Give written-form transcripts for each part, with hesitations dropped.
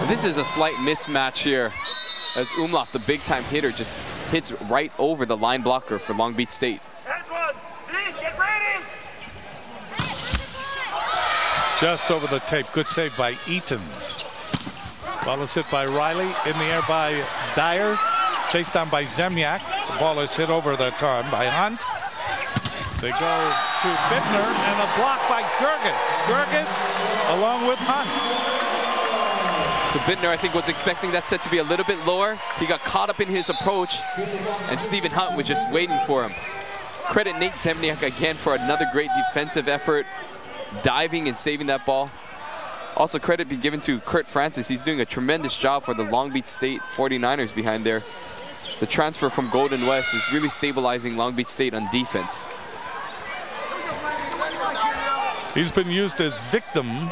This is a slight mismatch here, as Umlauf, the big-time hitter, just hits right over the line blocker for Long Beach State. Just over the tape. Good save by Eaton. Ball is hit by Riley. In the air by Dyer. Chased down by Zemniak. The ball is hit over that time by Hunt. They go to Bittner and a block by Gerges. Gerges along with Hunt. So Bittner, I think, was expecting that set to be a little bit lower. He got caught up in his approach, and Stephen Hunt was just waiting for him. Credit Nate Zemniak again for another great defensive effort, diving and saving that ball. Also, credit be given to Kurt Francis. He's doing a tremendous job for the Long Beach State 49ers behind there. The transfer from Golden West is really stabilizing Long Beach State on defense. He's been used as victim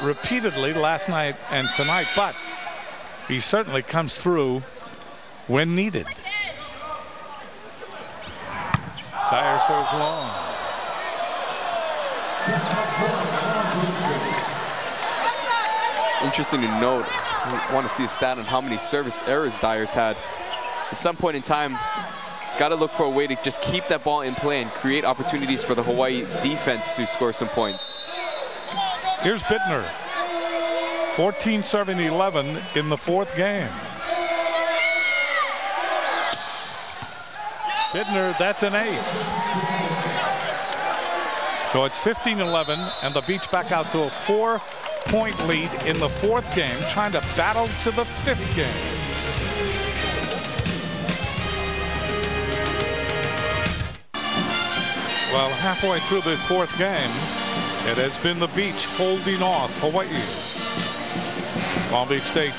repeatedly last night and tonight, but he certainly comes through when needed. Dyer serves long. Interesting to note, I want to see a stat on how many service errors Dyer's had. At some point in time, he's got to look for a way to just keep that ball in play and create opportunities for the Hawaii defense to score some points. Here's Bittner. 14 serving 11 in the fourth game. Bittner, that's an ace. So it's 15-11, and the Beach back out to a 4-point lead in the fourth game, trying to battle to the fifth game. Well, halfway through this fourth game, it has been the Beach holding off Hawaii. Long Beach State,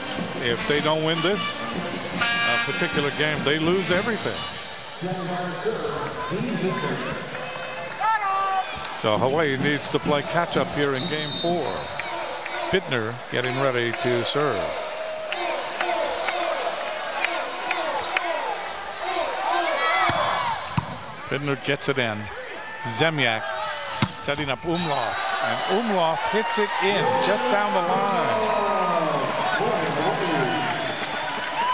if they don't win this particular game, they lose everything. So Hawaii needs to play catch-up here in game 4. Bittner getting ready to serve. Bittner gets it in. Zemniak setting up Umlauf, and Umlauf hits it in just down the line.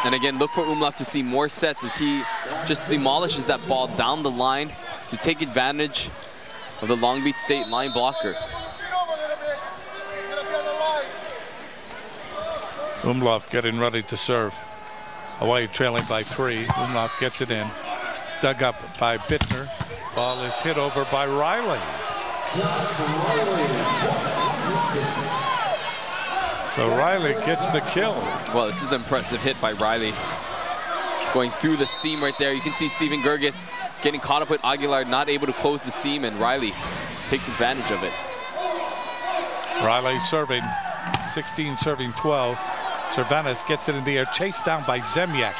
And again, look for Umlauf to see more sets as he just demolishes that ball down the line to take advantage of the Long Beach State line blocker. Umlauf getting ready to serve. Hawaii trailing by 3. Umlauf gets it in. It's dug up by Bittner. Ball is hit over by Riley. So Riley gets the kill. Well, this is an impressive hit by Riley. Going through the seam right there. You can see Stephen Gerges getting caught up with Aguilar, not able to close the seam, and Riley takes advantage of it. Riley serving, 16 serving 12. Cervantes gets it in the air, chased down by Zemniak.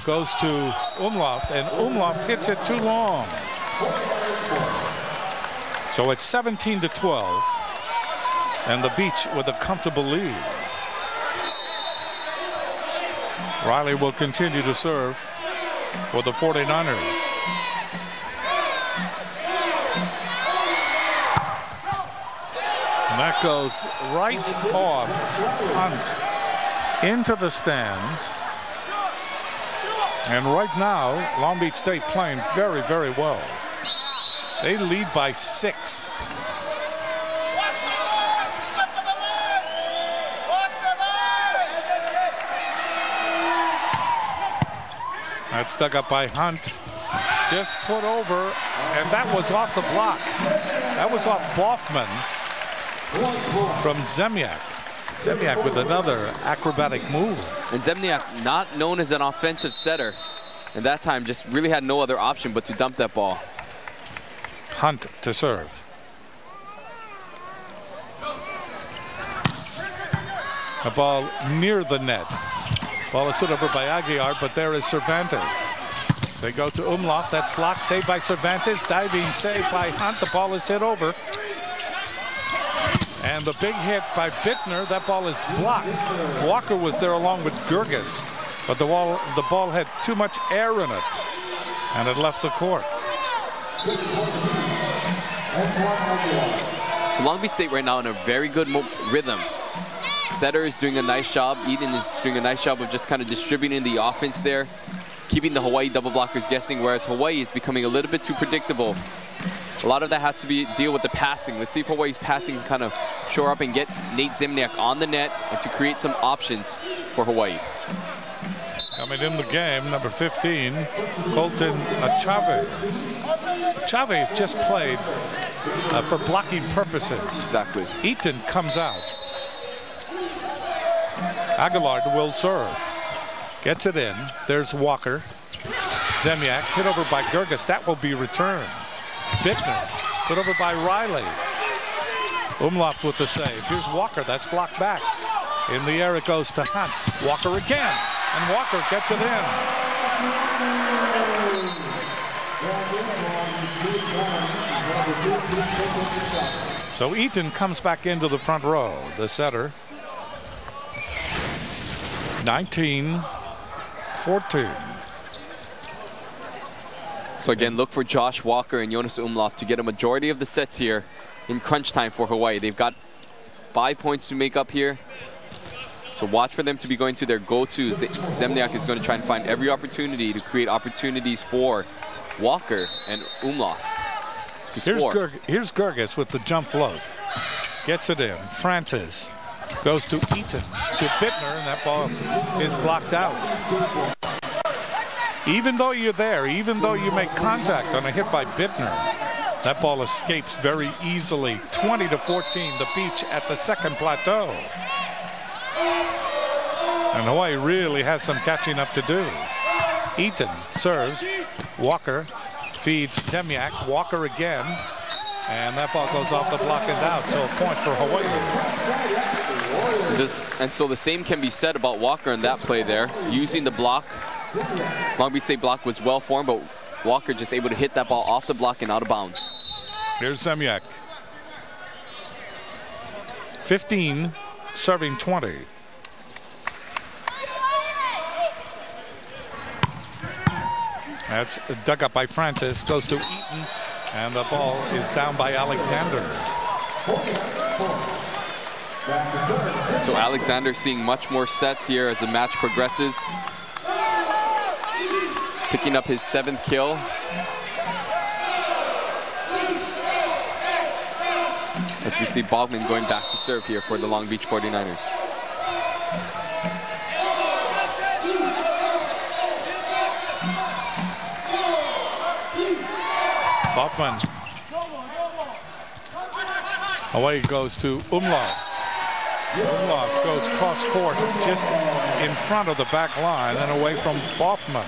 Goes to Umlauf, and Umlauf hits it too long. So it's 17-12, and the Beach with a comfortable lead. Riley will continue to serve for the 49ers. And that goes right off Hunt into the stands. And right now, Long Beach State playing very, very well. They lead by 6. That's dug up by Hunt. Just put over, and that was off the block. That was off Boffman from Zemniak. Zemniak with another acrobatic move. And Zemniak, not known as an offensive setter, and that time just really had no other option but to dump that ball. Hunt to serve. A ball near the net. Ball is hit over by Aguilar, but there is Cervantes. They go to Umlauf. That's blocked. Saved by Cervantes. Diving save by Hunt. The ball is hit over. And the big hit by Bittner. That ball is blocked. Walker was there along with Gerges, but the ball had too much air in it, and it left the court. So Long Beach State right now in a very good rhythm. Setter is doing a nice job. Eaton is doing a nice job of just kind of distributing the offense there, keeping the Hawaii double blockers guessing, whereas Hawaii is becoming a little bit too predictable. A lot of that has to deal with the passing. Let's see if Hawaii's passing can kind of shore up and get Nate Zemniak on the net and to create some options for Hawaii. Coming in the game, number 15, Colton Achave. Achave has just played for blocking purposes. Exactly. Eaton comes out. Aguilar will serve. Gets it in. There's Walker. Zemniak hit over by Gerges. That will be returned. Bittner put over by Riley. Umlauf with the save. Here's Walker. That's blocked back. In the air it goes to Hunt. Walker again. And Walker gets it in. So Eaton comes back into the front row. The setter. 19-14. So again, look for Josh Walker and Jonas Umlauf to get a majority of the sets here in crunch time for Hawaii. They've got 5 points to make up here. So watch for them to be going to their go-tos. Zemniak is going to try and find every opportunity to create opportunities for Walker and Umlauf to score. Here's Gerges with the jump float. Gets it in. Francis goes to Eaton, to Bittner, and that ball is blocked out. Even though you're there, even though you make contact on a hit by Bittner, that ball escapes very easily. 20-14, the Beach at the second plateau. And Hawaii really has some catching up to do. Eaton serves. Walker feeds Zemniak. Walker again. And that ball goes off the block and out. So a point for Hawaii. And so the same can be said about Walker in that play there. Using the block. Long Beach State block was well formed, but Walker just able to hit that ball off the block and out of bounds. Here's Zemniak. 15, serving 20. That's dug up by Francis, goes to Eaton, and the ball is down by Alexander. So Alexander seeing much more sets here as the match progresses. Picking up his 7th kill. As we see Bogman going back to serve here for the Long Beach 49ers. Bogman. Away goes to Umlauf. Umlauf goes cross court just in front of the back line and away from Bofman.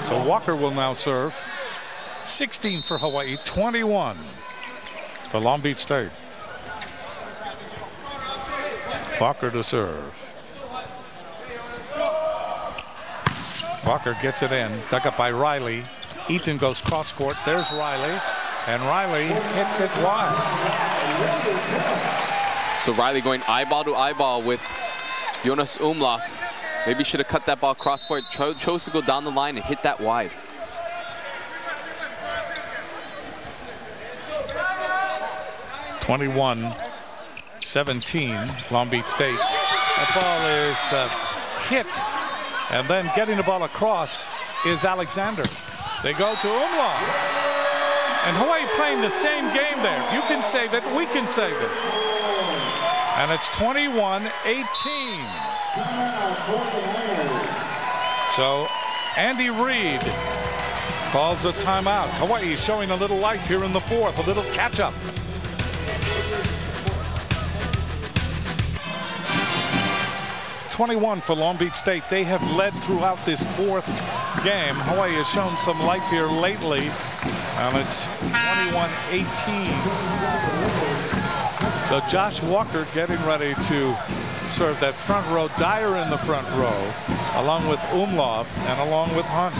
So Walker will now serve. 16 for Hawaii, 21 for Long Beach State. Walker to serve. Walker gets it in, dug up by Riley. Eaton goes cross court. There's Riley, and Riley hits it wide. So Riley going eyeball to eyeball with Jonas Umlauf. Maybe should have cut that ball cross court. Chose to go down the line and hit that wide. (21-17) Long Beach State. That ball is hit, and then getting the ball across is Alexander. They go to Umlauf. And Hawaii playing the same game there. If you can save it, we can save it. And it's 21-18. So Andy Reid calls a timeout. Hawaii showing a little life here in the 4th, a little catch-up. (21) for Long Beach State. They have led throughout this 4th game. Hawaii has shown some life here lately, and it's 21-18. So Josh Walker getting ready to serve that front row. Dyer in the front row, along with Umlauf and along with Hunt.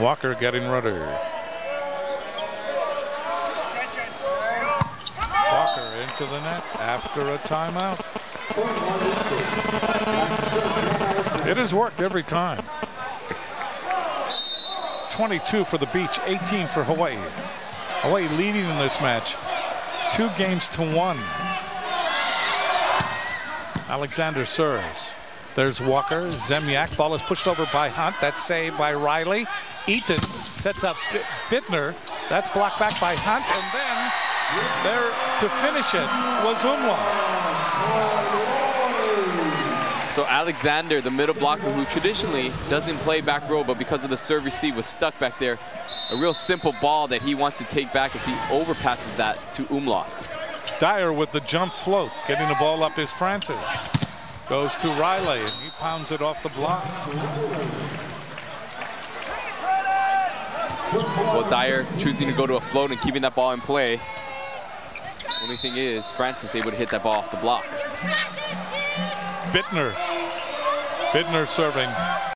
Walker getting ready. Walker into the net after a timeout. It has worked every time. 22 for the Beach, 18 for Hawaii. Hawaii leading in this match 2-1. Alexander serves. There's Walker. Zemniak. Ball is pushed over by Hunt. That's saved by Riley. Eaton sets up Bittner. That's blocked back by Hunt. And then there to finish it was Umlauf. So Alexander, the middle blocker who traditionally doesn't play back row, but because of the serve receive was stuck back there. A real simple ball that he wants to take back as he overpasses that to Umlauf. Dyer with the jump float. Getting the ball up is Francis. Goes to Riley, and he pounds it off the block. Well, Dyer choosing to go to a float and keeping that ball in play. Only thing is, Francis able to hit that ball off the block. Bittner serving.